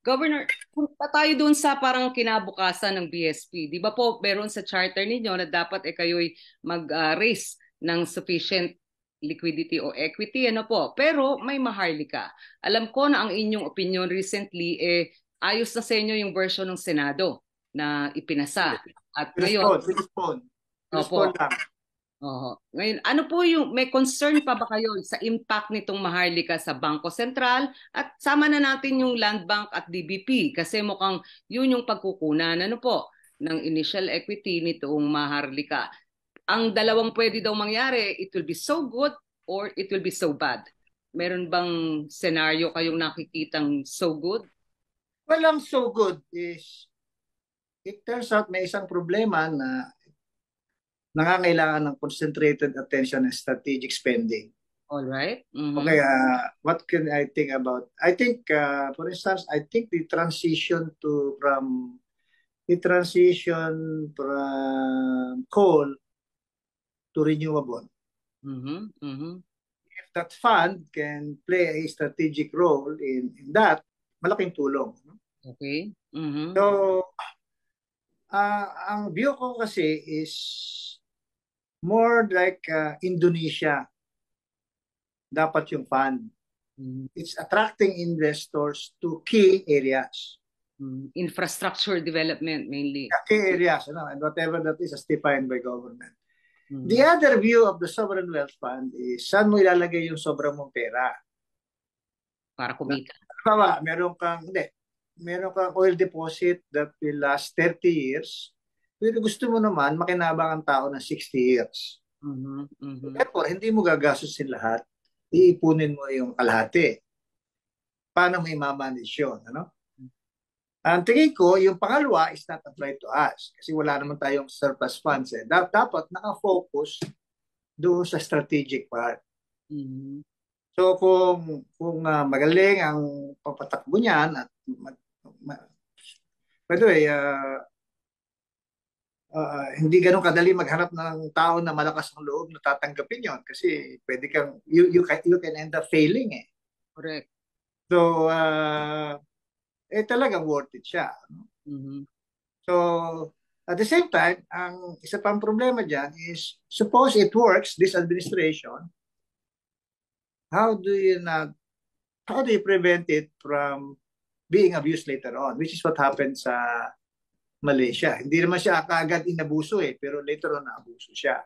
Governor, punta tayo dun sa parang kinabukasan ng BSP. Di ba po, meron sa charter ninyo na dapat kayo'y mag-raise ng sufficient liquidity o equity, ano po. Pero may Maharlika. Alam ko na ang inyong opinion recently, ayos na sa inyo yung version ng Senado na ipinasa. At ngayon, Respond opo, lang. oo. Ngayon, ano po yung, may concern pa ba kayo sa impact nitong Maharlika sa Bangko Sentral at sama na natin yung Land Bank at DBP kasi mukhang yun yung pagkukunan ano po ng initial equity nitong Maharlika. Ang dalawang pwede daw mangyari, it will be so good or it will be so bad. Meron bang senaryo kayong nakikitang so good? Well, ang so good is, it turns out may isang problema na nangangailangan ng concentrated attention and strategic spending. All right. Okay, what can I think about? I think, for instance, I think the transition from coal to renewable. If that fund can play a strategic role in that, malaking tulong. Okay. So, ang view ko kasi is more like Indonesia dapat yung fund. It's attracting investors to key areas. Infrastructure development mainly. Key areas, and whatever that is as defined by government. The other view of the sovereign wealth fund is saan mo ilalagay yung sobrang mong pera? Para kumita. Meron kang oil deposit that will last 30 years. Pero gusto mo naman makinabang ang tao ng 60 years. Therefore, hindi mo gagastusin lahat. Iipunin mo yung kalahati. Paano mo i-manage yun? Ang tingin ko, yung pangalawa is not applied to us. Kasi wala naman tayong surplus funds. Dapat nakafocus doon sa strategic part. So kung magaling ang papatakbo niyan at by the way, hindi ganun kadali maghanap ng tao na malakas ang loob na tatanggapin yon kasi pwede kang you can end up failing eh. Correct. So talagang worth it siya. So at the same time, ang isa pang problema diyan is suppose it works this administration, how do you prevent it from being abused later on, which is what happened sa Malaysia. Hindi naman siya kaagad inabuso pero later on naabuso siya.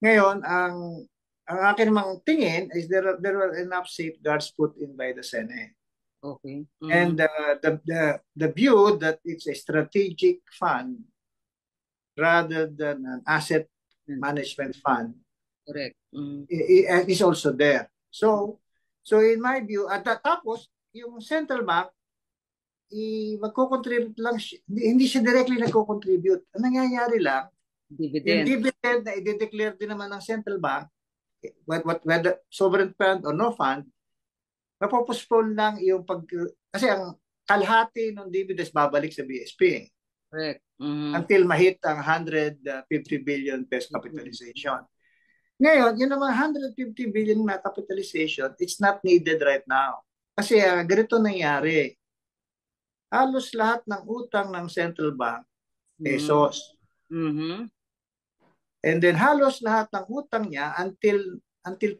Ngayon, ang akin namang tingin is there were enough safeguards put in by the Senate. Okay. And the view that it's a strategic fund rather than an asset management fund. Correct. Is also there. So in my view, tapos yung central bank magko-contribute lang hindi siya directly nagko-contribute. Ang nangyayari lang, dividend. Yung dividend na i-declare din naman ng central bank, whether sovereign fund or no fund, mapopospone lang yung kasi ang kalahati ng dividends babalik sa BSP. Correct. Until mahit ang 150 billion peso capitalization. Ngayon, yun naman 150 billion na capitalization, it's not needed right now. Kasi ganito nangyari. Halos lahat ng utang ng central bank, pesos. And then halos lahat ng utang niya until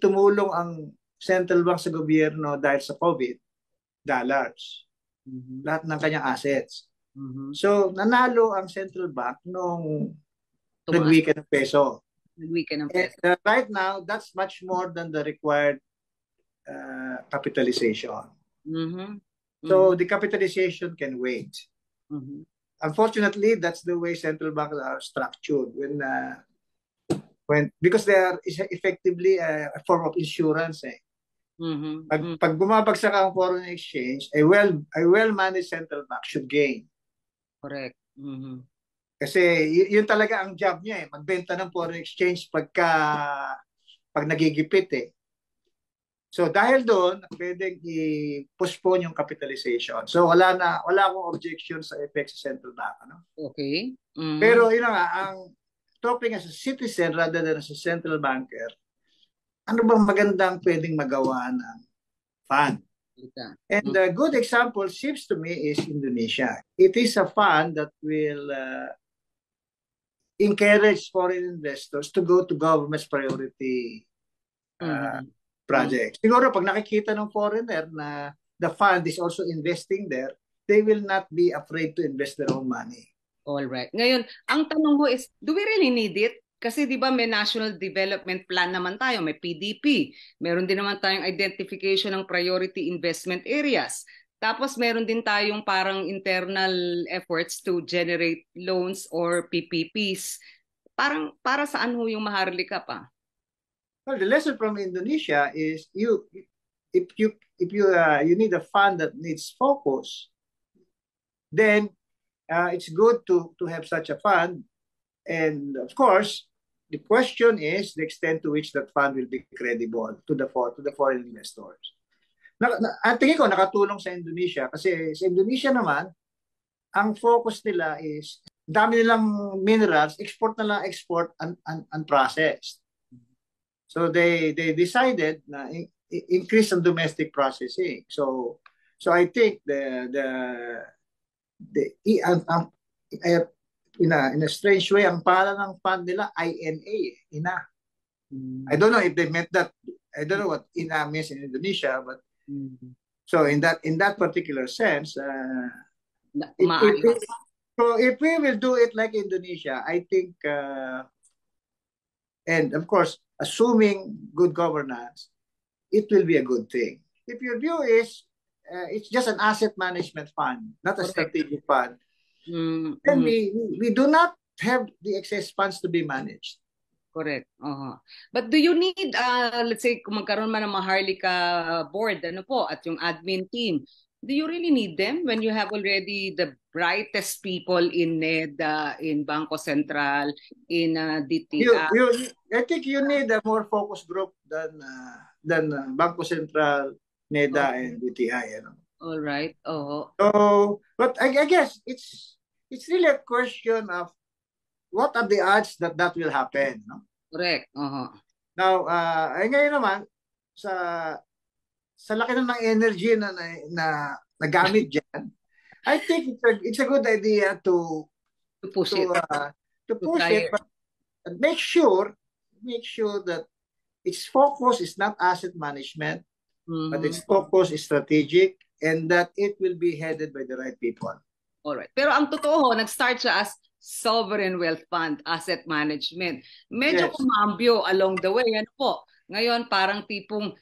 tumulong ang central bank sa gobyerno dahil sa COVID, dollars. Lahat ng kanyang assets. So, nanalo ang central bank nung nag-weaken ng peso. And right now, that's much more than the required capitalization. So the capitalization can wait. Unfortunately, that's the way central banks are structured because they are effectively a form of insurance. Pag bumabagsak ang foreign exchange, a well-managed central bank should gain. Correct. Kasi yun talaga ang job niya magbenta ng foreign exchange pag nagigipit So dahil doon, pwedeng i-postpone yung capitalization. So wala akong objection sa effect sa central bank. Okay. Pero yun nga, ang talking as a citizen rather than as a central banker, ano bang magandang pwedeng magawa ng fund? And a good example seems to me is Indonesia. It is a fund that will encourage foreign investors to go to government's priority projects. Siguro pag nakikita ng foreigner na the fund is also investing there, they will not be afraid to invest their own money. All right. Ngayon, ang tanong ko is, do we really need it? Kasi di ba may National Development Plan naman tayo, may PDP. Meron din naman tayong identification ng priority investment areas. Tapos meron din tayong parang internal efforts to generate loans or PPPs. Parang para saan ho yung Maharlika pa? Well, the lesson from Indonesia is if you need a fund that needs focus, then it's good to have such a fund. And of course, the question is the extent to which that fund will be credible to the foreign investors. Ang tingin ko nakatulong sa Indonesia kasi sa Indonesia naman, ang focus nila is dami nilang minerals, export na lang export unprocessed. So they decided na increase ang domestic processing. So I think in a strange way, ang pala ng fund nila, INA, INA. I don't know if they meant that. I don't know what INA means in Indonesia, but so in that particular sense, if we will do it like Indonesia, I think, and of course, assuming good governance, it will be a good thing. If your view is it's just an asset management fund, not a strategic fund, then we do not have the excess funds to be managed. Correct. But do you need, let's say, kung magkaroon man ng Maharlika board, at yung admin team, do you really need them when you have already the brightest people in NEDA, in Bangko Sentral, in DTI? I think you need a more focused group than Bangko Sentral, NEDA, and DTI. All right. So, but I guess it's really a question of what are the odds that will happen, no? Correct. Now, ngayon naman sa laki ng energy na nagamit diyan, I think it's a good idea to push it, but make sure that its focus is not asset management, but its focus is strategic, and that it will be headed by the right people. Alright. Pero ang totoo, nag-start siya as sovereign wealth fund, asset management. Medyo kumambyo along the way. Ano po? Ngayon, parang tipong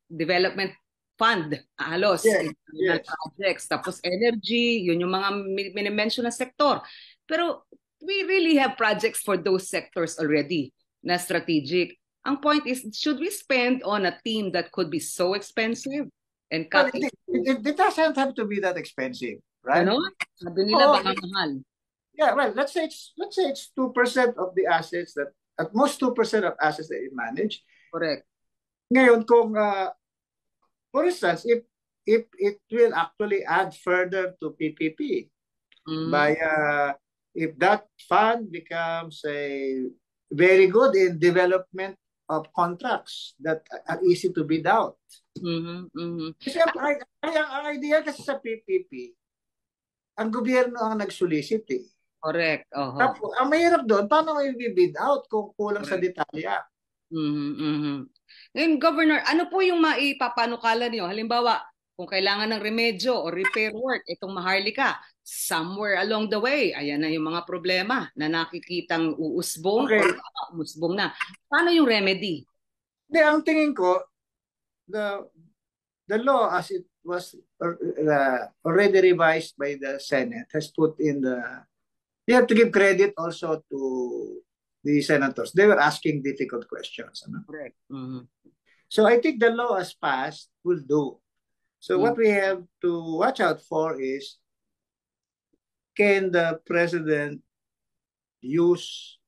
development fund, halos, projects. Tapos energy, yun yung mga minimension na sektor. Pero we really have projects for those sectors already na strategic. Ang point is, should we spend on a team that could be so expensive? And well, it doesn't have to be that expensive, right? Ano? Sabi nila baka mahal. Yeah, well, let's say it's 2% of the assets that, at most 2% of assets that you manage. Correct. Ngayon, kung for instance, if it will actually add further to PPP by if that fund becomes a very good in development of contracts that are easy to bid out. Kasi ang idea kasi sa PPP, ang gobyerno ang nag-solicit eh. Correct. Tapos, ang mahirap doon, paano may bid out kung kulang sa detalya? Ngayon, Governor, ano po yung maipapanukala niyo? Halimbawa, kung kailangan ng remedyo o repair work, itong Maharlika, somewhere along the way, ayan na yung mga problema na nakikitang uusbong o umusbong na. Paano yung remedy? Hindi, ang tingin ko, the law as it was already revised by the Senate has put in you have to give credit also to the senators. They were asking difficult questions. Correct. So I think the law as passed will do. So what we have to watch out for is, can the president use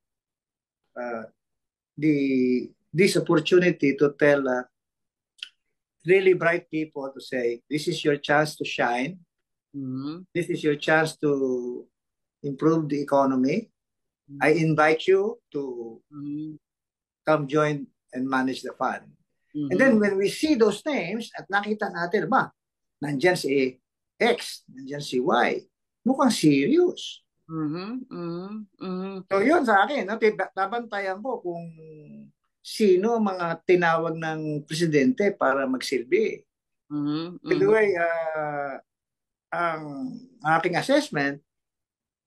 this opportunity to tell really bright people to say, this is your chance to shine. This is your chance to improve the economy. I invite you to come join and manage the fund. And then when we see those names at nakita natin, nandyan si X, nandyan si Y, mukhang serious. So yun sa akin, no, tabantayan ko kung sino mga tinawag ng presidente para magsilbi. By the way, ang aking assessment,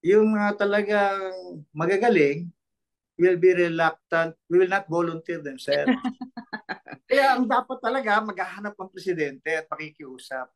yung mga talagang magagaling will be reluctant, will not volunteer themselves. Kaya ang dapat talaga, maghahanap ng presidente at pakikiusap.